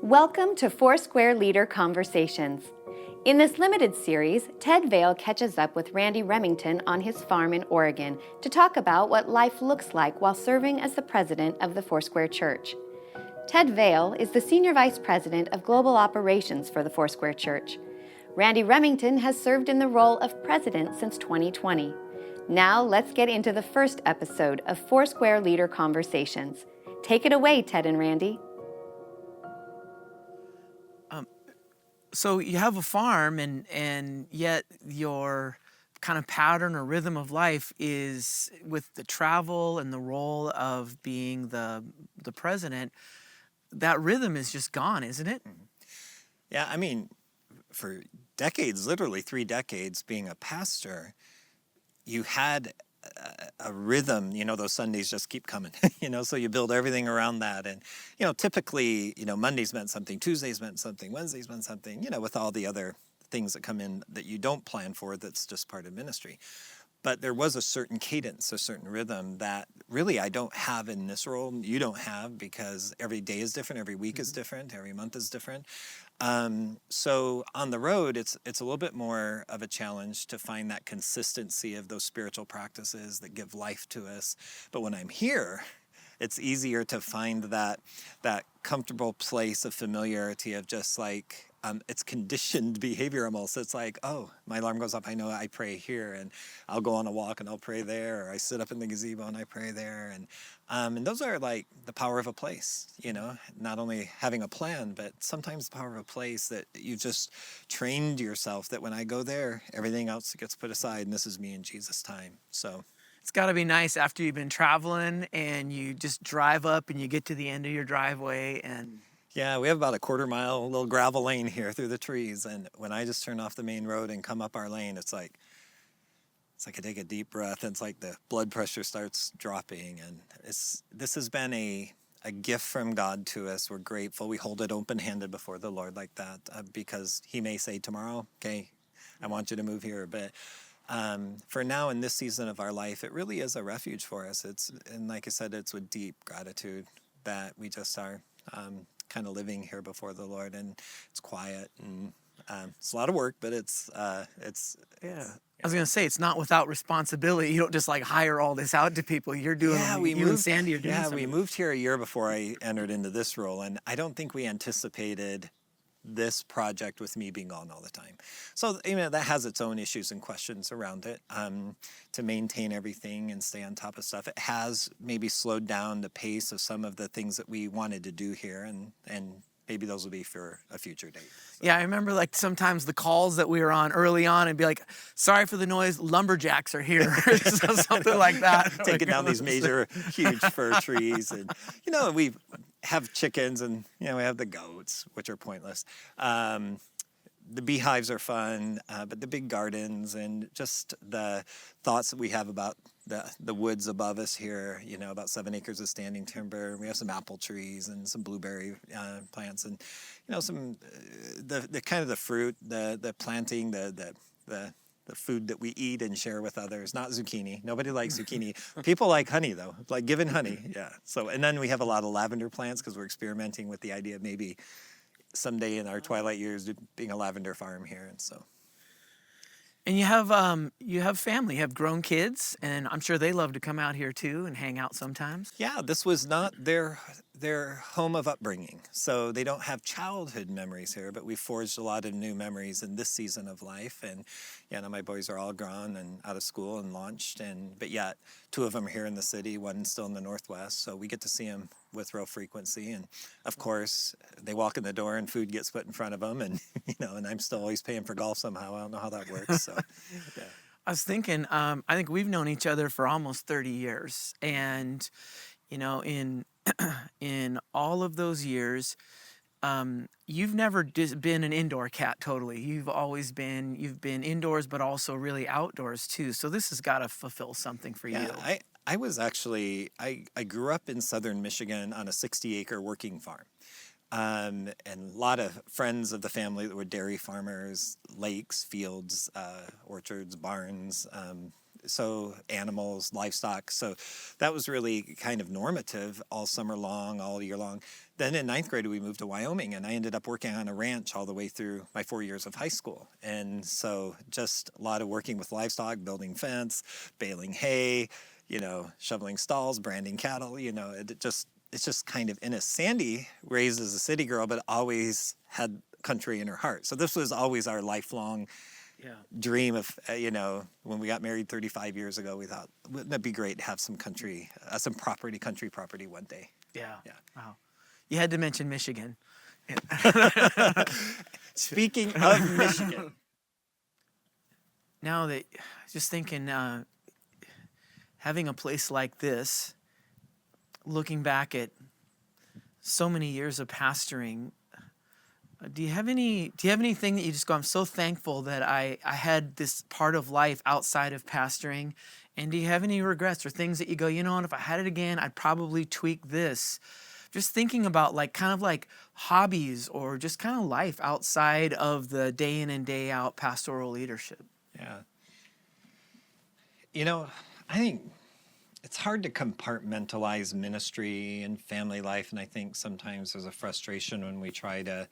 Welcome to Foursquare Leader Conversations. In this limited series, Ted Vail catches up with Randy Remington on his farm in Oregon to talk about what life looks like while serving as the president of the Foursquare Church. Ted Vail is the Senior Vice President of Global Operations for the Foursquare Church. Randy Remington has served in the role of president since 2020. Now let's get into the first episode of Foursquare Leader Conversations. Take it away, Ted and Randy. So you have a farm, and yet your kind of pattern or rhythm of life is with the travel and the role of being the president. That rhythm is just gone, isn't it? Yeah, I mean, for decades, literally 3 decades, being a pastor, you had a rhythm, those Sundays just keep coming, so you build everything around that. And, typically, Mondays meant something, Tuesdays meant something, Wednesdays meant something, with all the other things that come in that you don't plan for, that's just part of ministry. But there was a certain cadence, a certain rhythm that really I don't have in this role. You don't have, because every day is different, every week is different, every month is different. So on the road, it's a little bit more of a challenge to find that consistency of those spiritual practices that give life to us. But when I'm here, it's easier to find that comfortable place of familiarity of just like, it's conditioned behavior almost. It's like, oh, my alarm goes up, I know I pray here, and I'll go on a walk and I'll pray there, or I sit up in the gazebo and I pray there. And those are like the power of a place, not only having a plan, but sometimes the power of a place that you just trained yourself that when I go there, everything else gets put aside, and this is me and Jesus time. So It's got to be nice after you've been traveling and you just drive up and you get to the end of your driveway and... Yeah, we have about a quarter-mile little gravel lane here through the trees, and when I just turn off the main road and come up our lane, it's like I take a deep breath, and it's like the blood pressure starts dropping, and this has been a gift from God to us. We're grateful. We hold it open-handed before the Lord like that, because He may say tomorrow, okay, I want you to move here, but for now in this season of our life, it really is a refuge for us. And like I said, it's with deep gratitude that we just are kind of living here before the Lord, and it's quiet, and it's a lot of work, but it's I was gonna say, it's not without responsibility. You don't just like hire all this out to people. You're doing. Yeah, and Sandy are doing. Yeah, we moved here a year before I entered into this role, and I don't think we anticipated this project with me being gone all the time. So that has its own issues and questions around it, to maintain everything and stay on top of stuff. It has maybe slowed down the pace of some of the things that we wanted to do here, and maybe those will be for a future date. So. Yeah, I remember like sometimes the calls that we were on early on and be like, sorry for the noise, lumberjacks are here. So something like that. Taking down these major, huge fir trees. And, we have chickens, and, we have the goats, which are pointless. The beehives are fun, but the big gardens and just the thoughts that we have about the woods above us here, about 7 acres of standing timber. We have some apple trees and some blueberry plants, and some the kind of the fruit, the planting, the food that we eat and share with others. Not zucchini. Nobody likes zucchini. People like honey, though. Like giving honey. Yeah. So, and then we have a lot of lavender plants because we're experimenting with the idea of maybe someday in our twilight years being a lavender farm here. And so. And you have family, you have grown kids, and I'm sure they love to come out here too and hang out sometimes. Yeah, this was not their home of upbringing, so they don't have childhood memories here, but we forged a lot of new memories in this season of life. And my boys are all grown and out of school and launched, but yet 2 of them are here in the city, 1 still in the Northwest, so we get to see them with real frequency. And of course, they walk in the door and food gets put in front of them, and and I'm still always paying for golf somehow. I don't know how that works. So, yeah. I was thinking, I think we've known each other for almost 30 years, and in all of those years, you've never been an indoor cat totally. You've been indoors, but also really outdoors too. So this has got to fulfill something for you. I was actually, I grew up in southern Michigan on a 60-acre working farm. And a lot of friends of the family that were dairy farmers, lakes, fields, orchards, barns, So animals, livestock. So that was really kind of normative all summer long, all year long. Then in ninth grade, we moved to Wyoming, and I ended up working on a ranch all the way through my 4 years of high school. And so just a lot of working with livestock, building fence, baling hay, shoveling stalls, branding cattle, it's just kind of in us. Sandy, raised as a city girl, but always had country in her heart. So this was always our lifelong dream of, when we got married 35 years ago, we thought, wouldn't it be great to have some country, country property one day? Yeah. Wow. You had to mention Michigan. Speaking of Michigan. Now that, just thinking, having a place like this, looking back at so many years of pastoring, do you have anything that you just go, I'm so thankful that I had this part of life outside of pastoring? And do you have any regrets or things that you go, what, if I had it again, I'd probably tweak this? Just thinking about kind of hobbies or just kind of life outside of the day in and day out pastoral leadership. Yeah. I think it's hard to compartmentalize ministry and family life. And I think sometimes there's a frustration when we try to,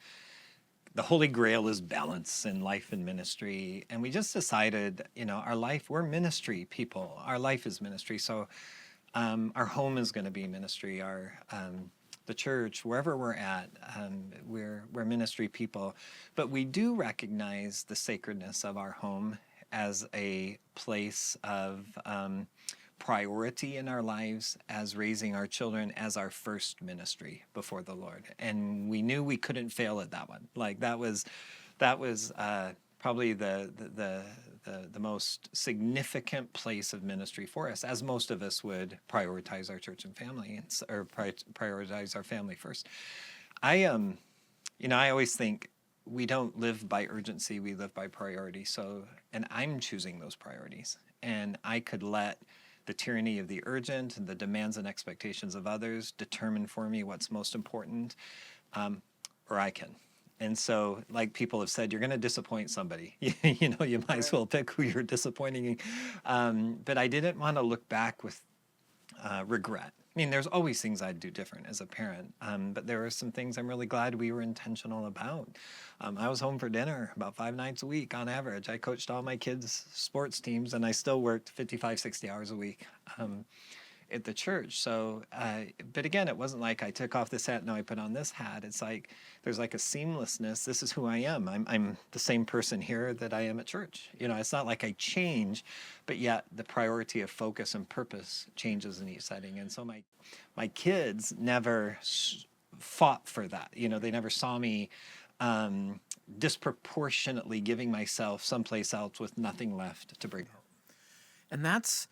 the Holy Grail is balance in life and ministry. And we just decided, our life, we're ministry people. Our life is ministry. So our home is going to be ministry. The church, wherever we're at, we're ministry people. But we do recognize the sacredness of our home as a place of priority in our lives, as raising our children as our first ministry before the Lord. And we knew we couldn't fail at that one. That was probably the most significant place of ministry for us, as most of us would prioritize our church and family, or prioritize our family first. I always think we don't live by urgency, we live by priority. So, and I'm choosing those priorities, and I could let the tyranny of the urgent and the demands and expectations of others determine for me what's most important, or I can. And so, like people have said, you're going to disappoint somebody. You might as well pick who you're disappointing. But I didn't want to look back with regret. I mean, there's always things I'd do different as a parent, but there are some things I'm really glad we were intentional about. I was home for dinner about 5 nights a week on average. I coached all my kids' sports teams, and I still worked 55, 60 hours a week at the church. So, but again, it wasn't like I took off this hat, now I put on this hat. It's like there's a seamlessness. This is who I am. I'm the same person here that I am at church. It's not like I change, but yet the priority of focus and purpose changes in each setting. And so my kids never fought for that. They never saw me disproportionately giving myself someplace else with nothing left to bring home. And that's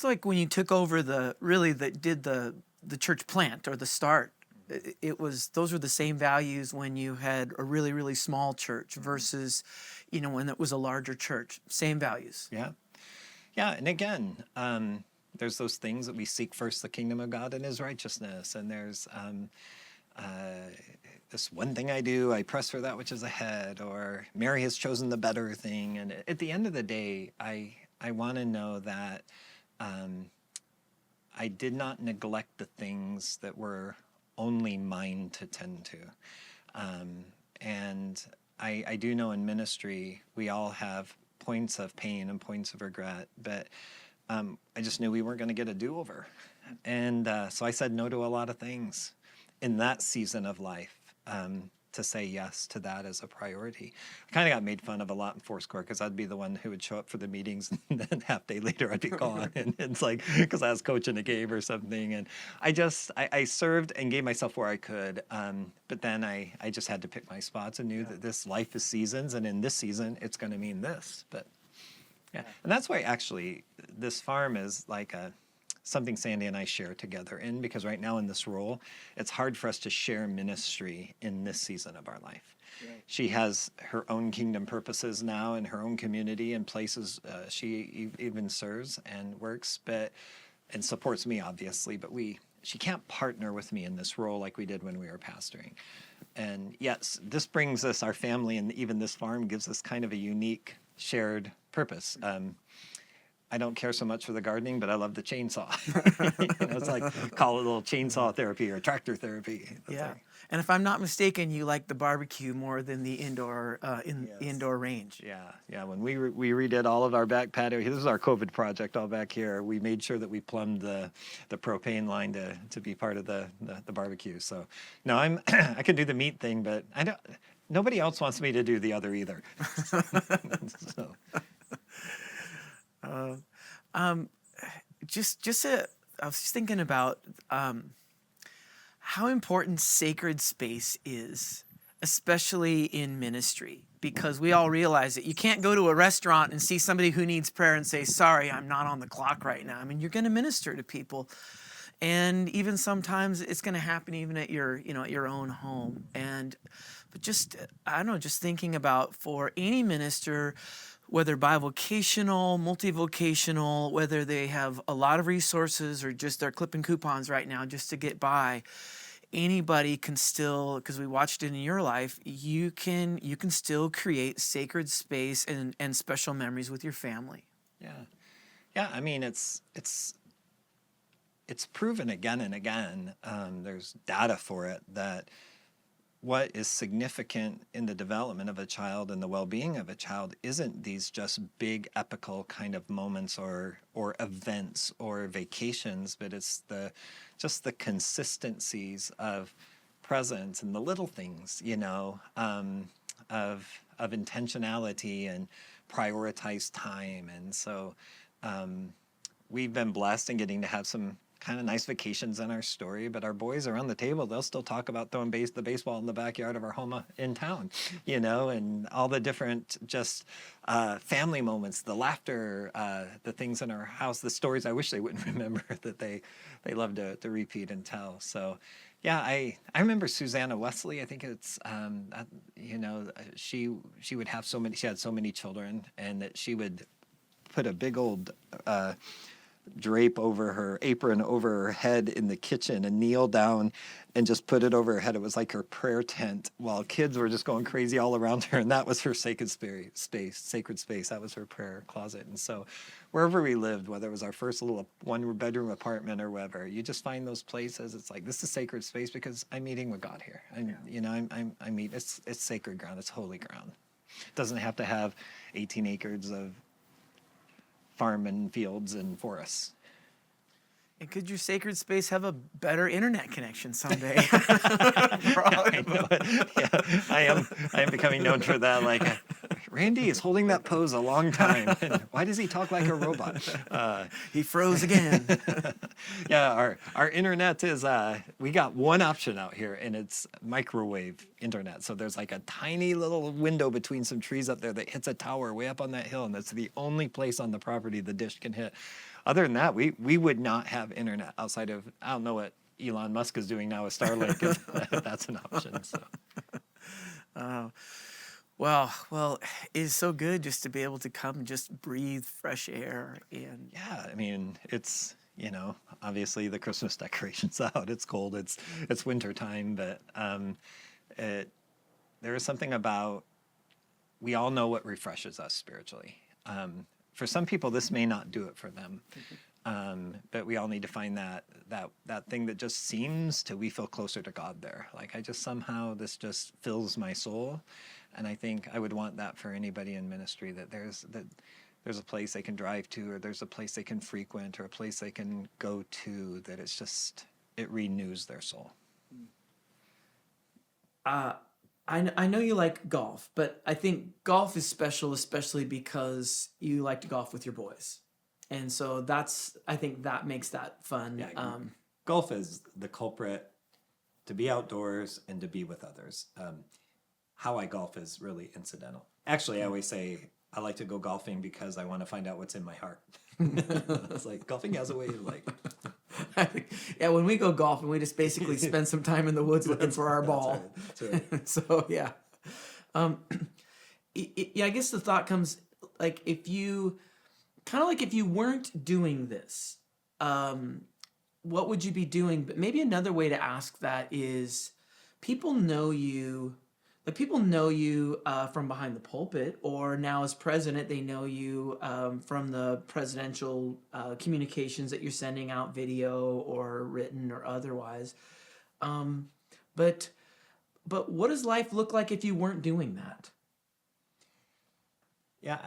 like when you took over the church plant or the start. Those were the same values when you had a really, really small church versus, when it was a larger church. Same values. Yeah. Yeah. And again, there's those things that we seek first, the kingdom of God and his righteousness. And there's this one thing I do, I press for that which is ahead, or Mary has chosen the better thing. And at the end of the day, I want to know that I did not neglect the things that were only mine to tend to. And I do know in ministry, we all have points of pain and points of regret, but I just knew we weren't going to get a do-over. And so I said no to a lot of things in that season of life, to say yes to that as a priority. I kind of got made fun of a lot in Foursquare because I'd be the one who would show up for the meetings and then half day later I'd be gone. And it's like, because I was coaching a game or something. And I served and gave myself where I could. But then I just had to pick my spots and knew that this life is seasons. And in this season, it's going to mean this. But yeah. And that's why actually this farm is like something Sandy and I share together in, because right now in this role, it's hard for us to share ministry in this season of our life. Right. She has her own kingdom purposes now in her own community and places she even serves and works, and supports me obviously, but she can't partner with me in this role like we did when we were pastoring. And yes, this brings us, our family, and even this farm gives us kind of a unique shared purpose. I don't care so much for the gardening, but I love the chainsaw. It's like call it a little chainsaw therapy or tractor therapy. Yeah. And if I'm not mistaken, you like the barbecue more than the indoor indoor range. Yeah. When we redid all of our back patio, this is our COVID project all back here. We made sure that we plumbed the propane line to be part of the barbecue. So no, I can do the meat thing, but I don't. Nobody else wants me to do the other either. So. I was just thinking about how important sacred space is, especially in ministry, because we all realize that you can't go to a restaurant and see somebody who needs prayer and say, sorry, I'm not on the clock right now. I mean, you're going to minister to people. And even sometimes it's going to happen even at your own home. But just thinking about for any minister, whether bivocational, multivocational, whether they have a lot of resources or just they're clipping coupons right now just to get by, anybody can still, because we watched it in your life, you can still create sacred space and special memories with your family. Yeah. I mean, it's proven again and again. There's data for it that what is significant in the development of a child and the well-being of a child isn't these just big epical kind of moments or events or vacations, but it's just the consistencies of presence and the little things, of intentionality and prioritized time. And so we've been blessed in getting to have some kind of nice vacations in our story, but our boys around the table, they'll still talk about throwing the baseball in the backyard of our home in town, and all the different just family moments, the laughter, the things in our house, the stories I wish they wouldn't remember that they love to repeat and tell. So yeah, I remember Susanna Wesley. I think it's she would have she had so many children, and that she would put a big old drape over her apron over her head in the kitchen and kneel down and just put it over her head. It was like her prayer tent while kids were just going crazy all around her, and that was her sacred space. That was her prayer closet. And so wherever we lived, whether it was our first little one-bedroom apartment or wherever, you just find those places. It's like, this is sacred space because I'm meeting with God here. It's sacred ground. It's holy ground. It doesn't have to have 18 acres of farm and fields and forests. And could your sacred space have a better internet connection someday? I know it. Yeah, I am becoming known for that. Like, Randy is holding that pose a long time. And why does he talk like a robot? He froze again. Yeah, our internet is, we got one option out here, and it's microwave internet. So there's like a tiny little window between some trees up there that hits a tower way up on that hill, and that's the only place on the property the dish can hit. Other than that, we would not have internet outside of, I don't know what Elon Musk is doing now with Starlink, if that's an option. So. Well, it's so good just to be able to come and just breathe fresh air. And yeah, I mean, it's, obviously the Christmas decorations out. It's cold. It's winter time, but there is something about, we all know what refreshes us spiritually. For some people, this may not do it for them, but we all need to find that thing that just seems to, we feel closer to God there. Like, this just fills my soul, and I think I would want that for anybody in ministry, that there's a place they can drive to, or there's a place they can frequent, or a place they can go to, that it renews their soul. I know you like golf, but I think golf is special, especially because you like to golf with your boys. And so I think that makes that fun. Yeah, golf is the culprit to be outdoors and to be with others. How I golf is really incidental. Actually, I always say I like to go golfing because I want to find out what's in my heart. It's like golfing has a way of like... Yeah, when we go golfing, we just basically spend some time in the woods looking for our ball. That's right. So, yeah. Yeah, I guess the thought comes, like, if you weren't doing this, what would you be doing? But maybe another way to ask that is, people know you, like people know you from behind the pulpit, or now as president, they know you from the presidential communications that you're sending out, video or written or otherwise. But what does life look like if you weren't doing that? Yeah,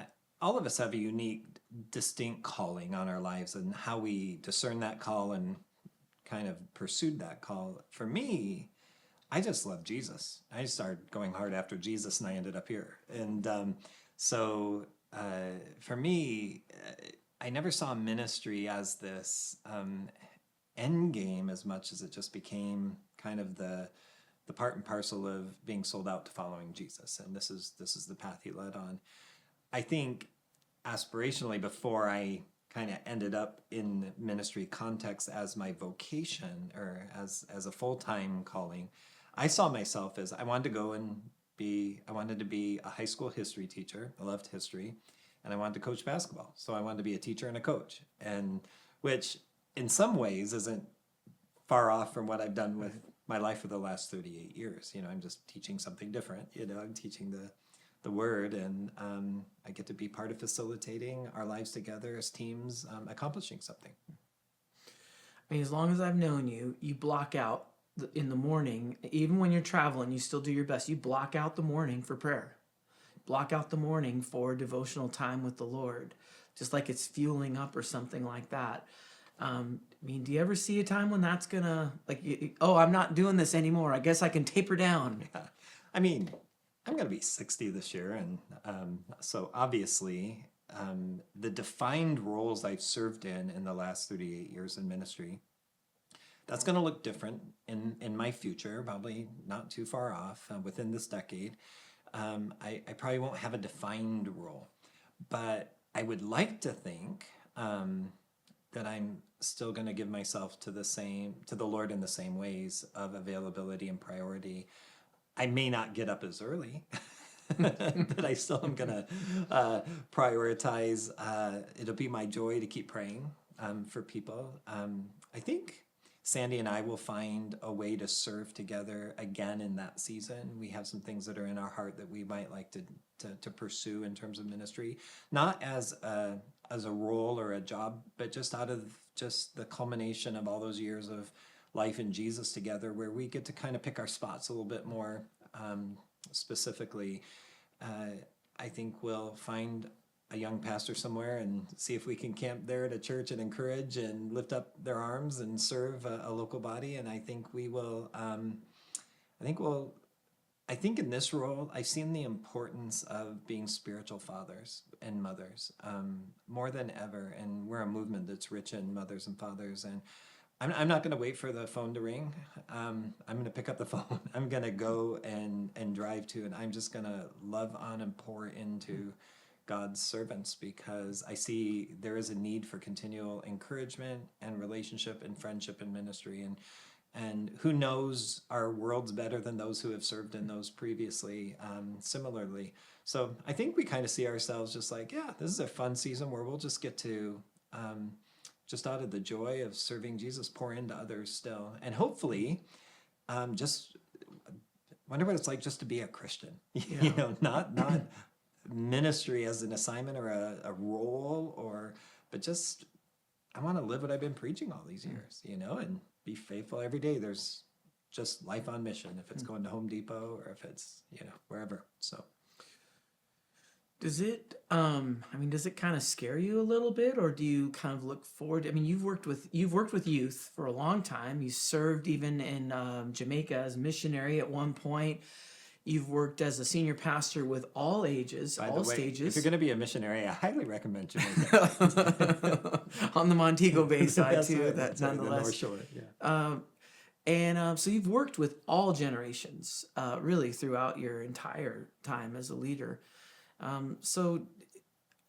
all of us have a unique, distinct calling on our lives, and how we discern that call and kind of pursued that call. For me, I just love Jesus. I started going hard after Jesus, and I ended up here. And so for me, I never saw ministry as this end game as much as it just became kind of the part and parcel of being sold out to following Jesus. And this is the path he led on. I think aspirationally, before I kind of ended up in ministry context as my vocation or as a full-time calling, I saw myself as I wanted to be a high school history teacher. I loved history, and I wanted to coach basketball. So I wanted to be a teacher and a coach, and which in some ways isn't far off from what I've done with my life for the last 38 years. I'm just teaching something different. I'm teaching the word, and I get to be part of facilitating our lives together as teams, accomplishing something. I mean, as long as I've known you, you block out in the morning, even when you're traveling, you still do your best. You block out the morning for prayer, block out the morning for devotional time with the Lord, just like it's fueling up or something like that. I mean, do you ever see a time when that's gonna I'm not doing this anymore, I guess I can taper down? Yeah. I mean, I'm going to be 60 this year, and so obviously the defined roles I've served in the last 38 years in ministry, that's going to look different in my future, probably not too far off within this decade. I probably won't have a defined role, but I would like to think that I'm still going to give myself to the Lord in the same ways of availability and priority. I may not get up as early, but I still am going to prioritize. It'll be my joy to keep praying for people. I think Sandy and I will find a way to serve together again in that season. We have some things that are in our heart that we might like to pursue in terms of ministry, not as a role or a job, but just out of just the culmination of all those years of life in Jesus together, where we get to kind of pick our spots a little bit more specifically. I think we'll find a young pastor somewhere and see if we can camp there at a church and encourage and lift up their arms and serve a local body. And I think we will. I think in this role, I've seen the importance of being spiritual fathers and mothers more than ever. And we're a movement that's rich in mothers and fathers. And I'm not going to wait for the phone to ring. I'm going to pick up the phone. I'm going to go and drive to, and I'm just going to love on and pour into God's servants, because I see there is a need for continual encouragement and relationship and friendship and ministry. And who knows our worlds better than those who have served in those previously similarly. So I think we kind of see ourselves just like, yeah, this is a fun season where we'll just get to just out of the joy of serving Jesus, pour into others still. And hopefully, just wonder what it's like just to be a Christian. Yeah. Not ministry as an assignment or a role, but just I want to live what I've been preaching all these years, and be faithful every day. There's just life on mission, if it's going to Home Depot or if it's, wherever. So. Does it kind of scare you a little bit, or do you kind of look forward? I mean, you've worked with youth for a long time. You served even in Jamaica as a missionary at one point. You've worked as a senior pastor with all ages, By all the way, stages. If you're going to be a missionary, I highly recommend Jamaica. On the Montego Bay side That's too. right, That's right, the nonetheless. North Shore, yeah. So you've worked with all generations, really throughout your entire time as a leader. So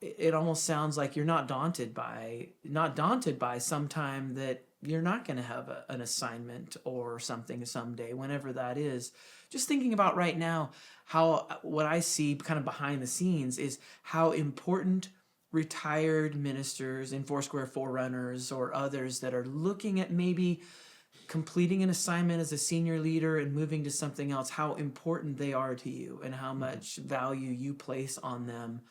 it almost sounds like you're not daunted by some time that you're not going to have an assignment or something someday, whenever that is. Just thinking about right now, what I see kind of behind the scenes is how important retired ministers in Foursquare Forerunners or others that are looking at maybe completing an assignment as a senior leader and moving to something else, how important they are to you and how much value you place on them.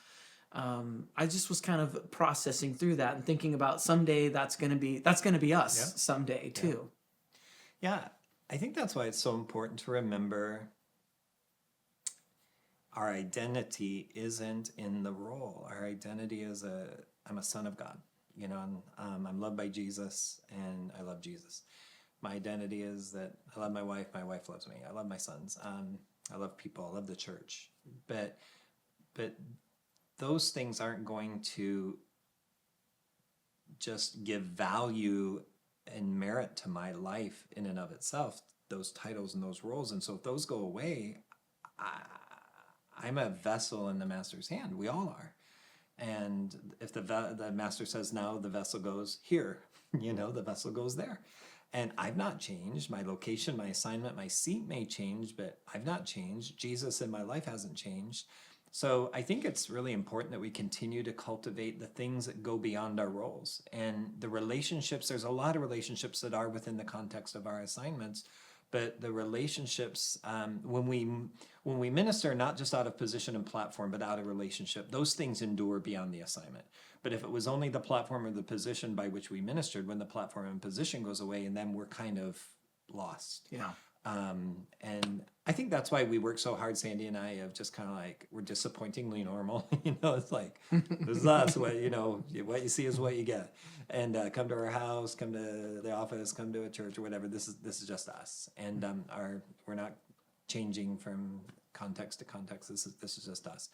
I just was kind of processing through that and thinking about someday that's going to be us someday too. Yeah, I think that's why it's so important to remember our identity isn't in the role. Our identity is I'm a son of God, and I'm loved by Jesus, and I love Jesus. My identity is that I love my wife loves me. I love my sons. I love people. I love the church. But those things aren't going to just give value and merit to my life in and of itself, those titles and those roles. And so if those go away, I'm a vessel in the master's hand. We all are. And if the master says no, the vessel goes here, the vessel goes there. And I've not changed. My location, my assignment, my seat may change, but I've not changed. Jesus in my life hasn't changed. So I think it's really important that we continue to cultivate the things that go beyond our roles. And the relationships, there's a lot of relationships that are within the context of our assignments, but the relationships, when we minister, not just out of position and platform, but out of relationship, those things endure beyond the assignment. But if it was only the platform or the position by which we ministered, when the platform and position goes away, and then we're kind of lost. Yeah. And I think that's why we work so hard, Sandy and I, of just kind of like, we're disappointingly normal. It's like, this is us. What you see is what you get. And come to our house, come to the office, come to a church or whatever. This is just us. And we're not changing from context to context. This is just us.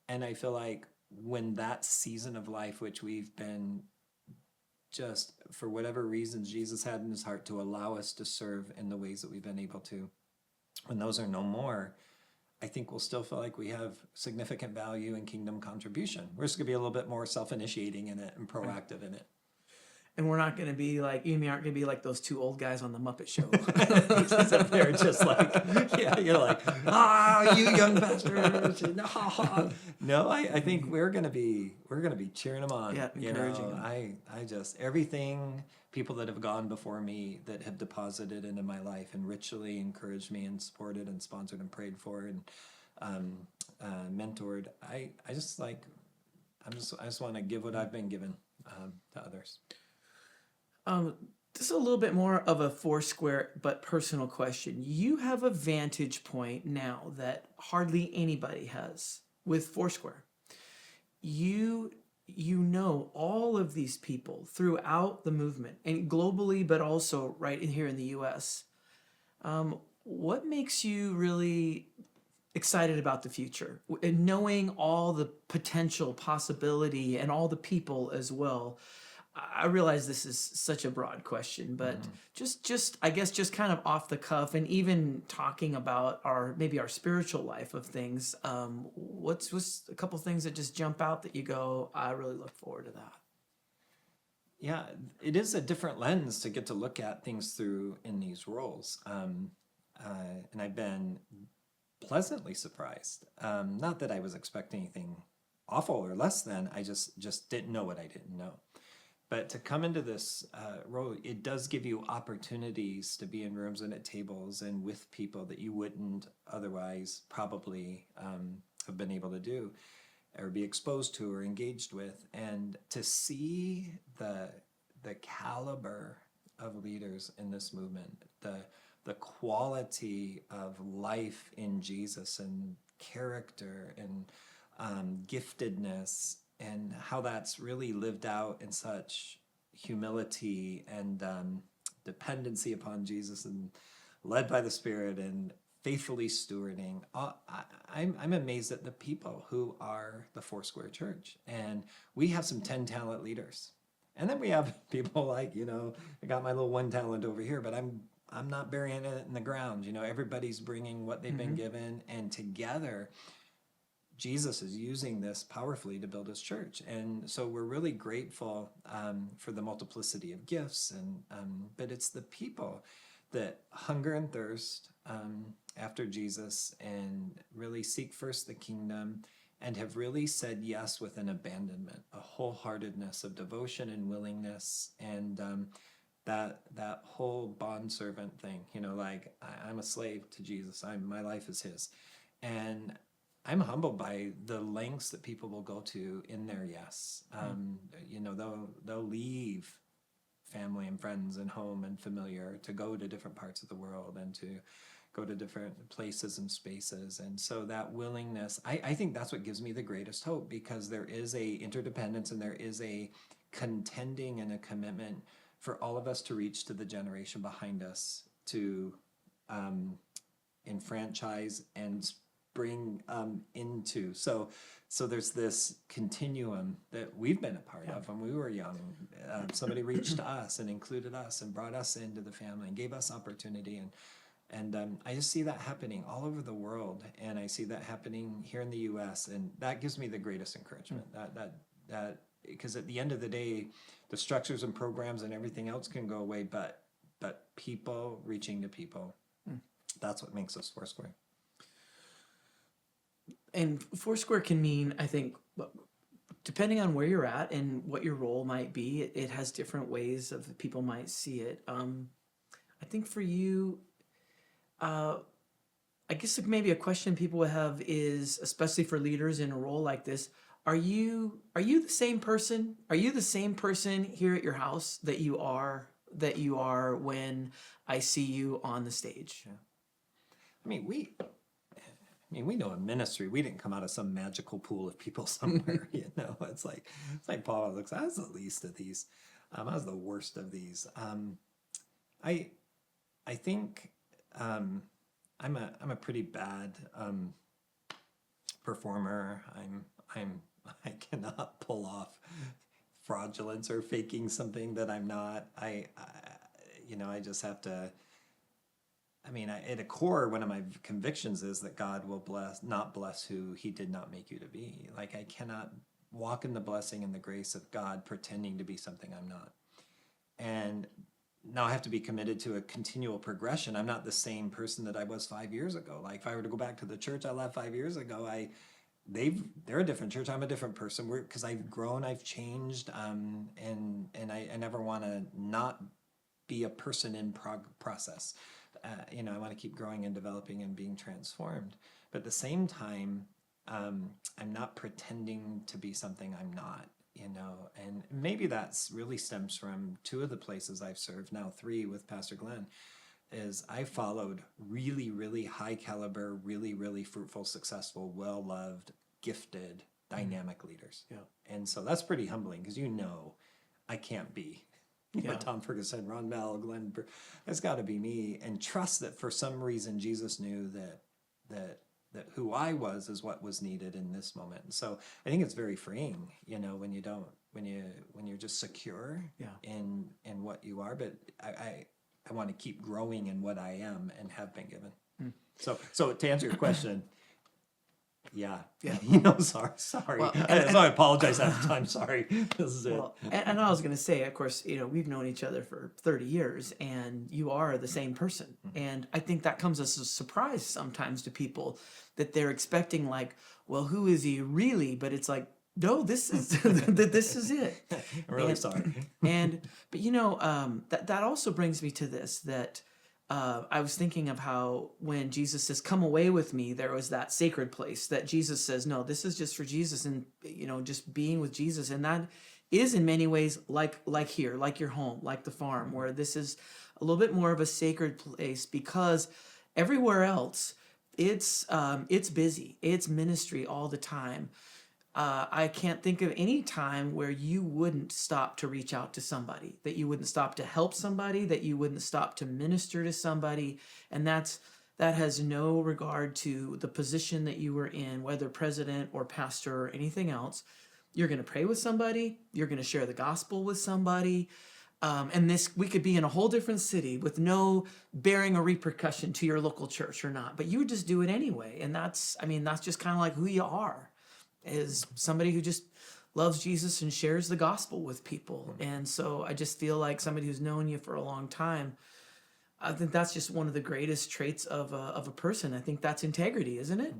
And I feel like when that season of life, which we've been just for whatever reasons Jesus had in his heart to allow us to serve in the ways that we've been able to, when those are no more, I think we'll still feel like we have significant value in kingdom contribution. We're just going to be a little bit more self-initiating in it and proactive in it. And we're not going to be like, you aren't going to be like those two old guys on the Muppet Show. They're just like, you're like, you young bastards. No, I think we're going to be cheering them on. Yeah, encouraging them. I just, everything, people that have gone before me that have deposited into my life and richly encouraged me and supported and sponsored and prayed for and mentored. I just want to give what I've been given to others. This is a little bit more of a Foursquare but personal question. You have a vantage point now that hardly anybody has with Foursquare. You know all of these people throughout the movement and globally, but also right in here in the U.S. What makes you really excited about the future and knowing all the potential possibility and all the people as well? I realize this is such a broad question, but just I guess just kind of off the cuff and even talking about our spiritual life of things, what's a couple things that just jump out that you go, I really look forward to that? Yeah, it is a different lens to get to look at things through in these roles. And I've been pleasantly surprised. Not that I was expecting anything awful or less than, I just didn't know what I didn't know. But to come into this role, it does give you opportunities to be in rooms and at tables and with people that you wouldn't otherwise probably have been able to do or be exposed to or engaged with. And to see the caliber of leaders in this movement, the quality of life in Jesus and character and giftedness, and how that's really lived out in such humility and dependency upon Jesus and led by the Spirit and faithfully stewarding. I'm amazed at the people who are the Foursquare Church. And we have some 10 talent leaders. And then we have people like, I got my little one talent over here, but I'm not burying it in the ground. Everybody's bringing what they've been given, and together Jesus is using this powerfully to build his church. And so we're really grateful for the multiplicity of gifts, but it's the people that hunger and thirst after Jesus and really seek first the kingdom and have really said yes with an abandonment, a wholeheartedness of devotion and willingness, and that whole bondservant thing, like I'm a slave to Jesus. My life is his. And I'm humbled by the lengths that people will go to in their yes. They'll leave family and friends and home and familiar to go to different parts of the world and to go to different places and spaces. And so that willingness, I think that's what gives me the greatest hope, because there is a interdependence and there is a contending and a commitment for all of us to reach to the generation behind us, to enfranchise and bring into. So there's this continuum that we've been a part of when we were young. Somebody reached to us and included us and brought us into the family and gave us opportunity. And I just see that happening all over the world, and I see that happening here in the U.S., and that gives me the greatest encouragement. That because at the end of the day, the structures and programs and everything else can go away, but people reaching to people, that's what makes us Foursquare. And Foursquare can mean, I think, depending on where you're at and what your role might be, it has different ways of people might see it. I think for you, I guess maybe a question people would have is, especially for leaders in a role like this, are you the same person? Are you the same person here at your house that you are when I see you on the stage? Yeah. We know in ministry, we didn't come out of some magical pool of people somewhere. It's like Paul looks, I was the least of these. I was the worst of these. I think I'm a pretty bad performer. I cannot pull off fraudulence or faking something that I'm not. I just have to. At a core, one of my convictions is that God will not bless who he did not make you to be. Like, I cannot walk in the blessing and the grace of God pretending to be something I'm not. And now I have to be committed to a continual progression. I'm not the same person that I was 5 years ago. Like, if I were to go back to the church I left 5 years ago, they're a different church. I'm a different person. Because I've grown, I've changed, and I never want to not be a person in process. I want to keep growing and developing and being transformed. But at the same time, I'm not pretending to be something I'm not, and maybe that's really stems from two of the places I've served, now 3 with Pastor Glenn, is I followed really, really high caliber, really, really fruitful, successful, well-loved, gifted, dynamic leaders. Yeah. And so that's pretty humbling, because I can't be. Tom Ferguson, Ron Bell, Glenn, it's got to be me, and trust that for some reason Jesus knew that who I was is what was needed in this moment. And so I think it's very freeing, when you're just secure in what you are. But I want to keep growing in what I am and have been given. So to answer your question. Yeah. Sorry. Well, I apologize at the time. Sorry. This is Well, and I was going to say, of course, we've known each other for 30 years, and you are the same person. And I think that comes as a surprise sometimes to people, that they're expecting, like, well, who is he really? But it's like, no, this is this is it. I'm really sorry. But that also brings me to this, that I was thinking of how when Jesus says, come away with me, there was that sacred place that Jesus says, no, this is just for Jesus, and, just being with Jesus. And that is in many ways like here, like your home, like the farm, where this is a little bit more of a sacred place, because everywhere else it's busy. It's ministry all the time. I can't think of any time where you wouldn't stop to reach out to somebody, that you wouldn't stop to help somebody, that you wouldn't stop to minister to somebody. And that has no regard to the position that you were in, whether president or pastor or anything else. You're going to pray with somebody. You're going to share the gospel with somebody. And we could be in a whole different city with no bearing or repercussion to your local church or not, but you would just do it anyway. And that's just kind of like who you are, is somebody who just loves Jesus and shares the gospel with people. And so I just feel like somebody who's known you for a long time, I think that's just one of the greatest traits of a person. I think that's integrity, isn't it?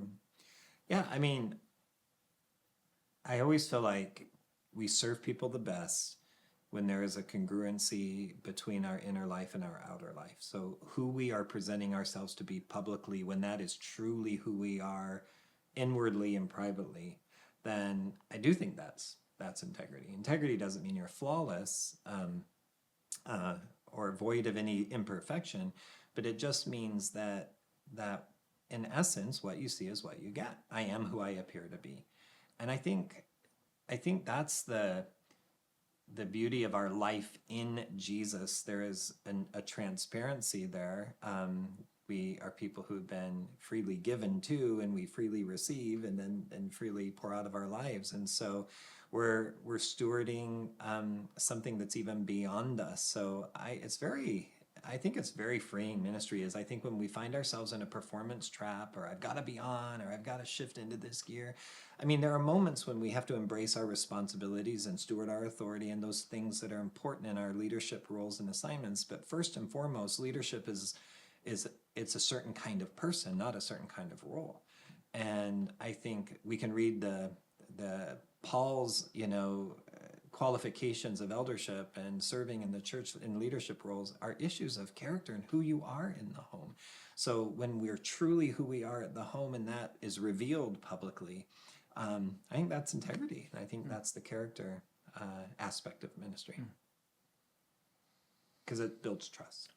Yeah, I always feel like we serve people the best when there is a congruency between our inner life and our outer life. So who we are presenting ourselves to be publicly, when that is truly who we are inwardly and privately, then I do think that's integrity. Integrity doesn't mean you're flawless or void of any imperfection, but it just means that in essence, what you see is what you get. I am who I appear to be. And I think that's the beauty of our life in Jesus. There is a transparency there. We are people who've been freely given to, and we freely receive, and freely pour out of our lives. And so we're stewarding something that's even beyond us. So I think it's very freeing. Ministry is, I think, when we find ourselves in a performance trap, or I've got to be on, or I've got to shift into this gear. I mean, there are moments when we have to embrace our responsibilities and steward our authority and those things that are important in our leadership roles and assignments. But first and foremost, leadership is it's a certain kind of person, not a certain kind of role. And I think we can read the Paul's, qualifications of eldership and serving in the church in leadership roles are issues of character and who you are in the home. So when we're truly who we are at the home and that is revealed publicly, I think that's integrity. And I think that's the character aspect of ministry, because it builds trust.